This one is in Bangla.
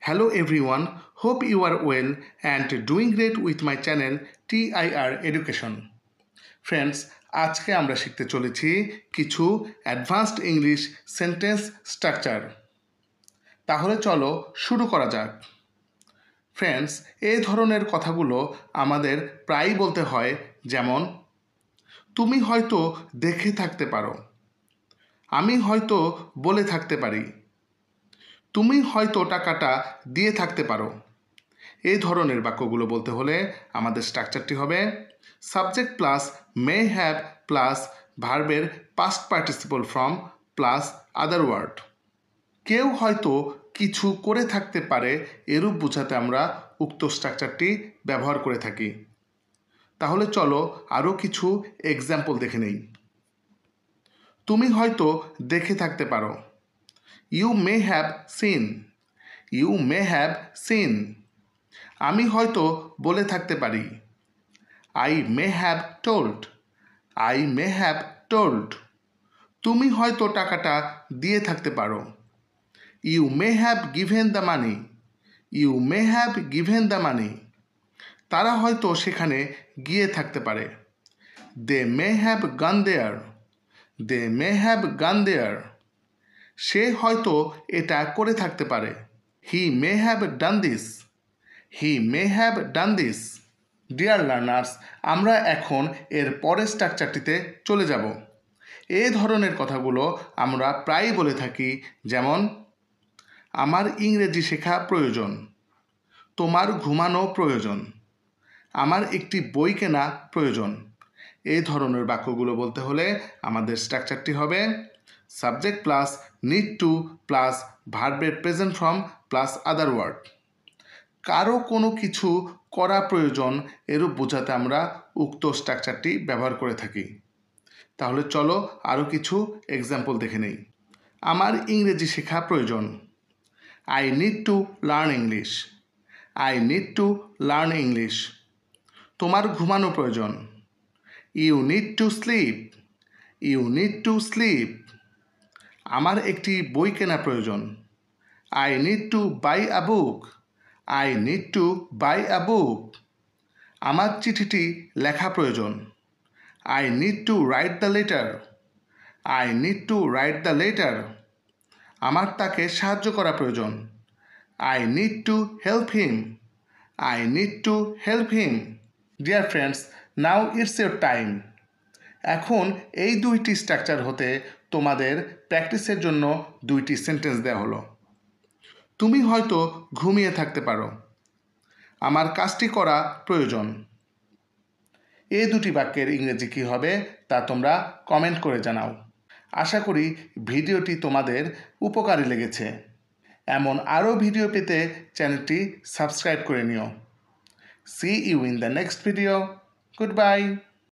Hello everyone, hope you are well and doing great with my channel TIR Education. Friends, আজকে আমরা শিখতে চলেছি কিছু অ্যাডভান্সড ইংলিশ সেন্টেন্স স্ট্রাকচার। তাহলে চলো শুরু করা যাক। ফ্রেন্ডস, এই ধরনের কথাগুলো আমাদের প্রায়ই বলতে হয়, যেমন তুমি হয়তো দেখে থাকতে পারো, আমি হয়তো বলে থাকতে পারি, তুমি হয়তো টাকাটা দিয়ে থাকতে পারো। এই ধরনের বাক্যগুলো বলতে হলে আমাদের স্ট্রাকচারটি হবে subject plus may have plus ভার্বের past participle form plus other word. কেউ হয়তো কিছু করে থাকতে পারে এরূপ বোঝাতে আমরা উক্ত স্ট্রাকচারটি ব্যবহার করে থাকি। তাহলে চলো আরও কিছু এক্সাম্পল দেখে নেই। তুমি হয়তো দেখে থাকতে পারো, you may have seen, you may have seen. আমি হয়তো বলে থাকতে পারি, I may have told, I may have told. তুমি হয়তো টাকাটা দিয়ে থাকতে পারো, you may have given the money, you may have given the money. তারা হয়তো সেখানে গিয়ে থাকতে পারে, দে মে হ্যাভ গান দেয়ার, দে মে হ্যাভ গান দেয়ার। সে হয়তো এটা করে থাকতে পারে, he may have done this, he may have done this. Dear learners, আমরা এখন এর পরের স্ট্রাকচারটিতে চলে যাব। এই ধরনের কথাগুলো আমরা প্রায়ই বলে থাকি, যেমন আমার ইংরেজি শেখা প্রয়োজন, তোমার ঘুমানো প্রয়োজন, আমার একটি বই কেনা প্রয়োজন। এই ধরনের বাক্যগুলো বলতে হলে আমাদের স্ট্রাকচারটি হবে subject plus need to plus ভার্বের present form plus other word. কারো কোনো কিছু করা প্রয়োজন এরূপ বোঝাতে আমরা উক্ত স্ট্রাকচারটি ব্যবহার করে থাকি। তাহলে চলো আরও কিছু এক্সাম্পল দেখে নেই। আমার ইংরেজি শেখা প্রয়োজন, I need to learn English, I need to learn English. তোমার ঘুমানো প্রয়োজন, you need to sleep, you need to sleep. আমার একটি বই কেনা প্রয়োজন, I need to buy a book, I need to buy a book. আমার চিঠিটি লেখা প্রয়োজন, I need to write the letter, I need to write the letter. আমার তাকে সাহায্য করা প্রয়োজন, I need to help him, I need to help him. Dear friends, now it's your time. এখন এই দুইটি স্ট্রাকচার হতে তোমাদের প্র্যাকটিসের জন্য দুইটি সেন্টেন্স দেওয়া হলো। তুমি হয়তো ঘুমিয়ে থাকতে পারো, আমার কাজটি করা প্রয়োজন। এই দুটি বাক্যের ইংরেজি কী হবে তা তোমরা কমেন্ট করে জানাও। আশা করি ভিডিওটি তোমাদের উপকারী লেগেছে। এমন আরও ভিডিও পেতে চ্যানেলটি সাবস্ক্রাইব করে নিও। See you in the next video. Goodbye.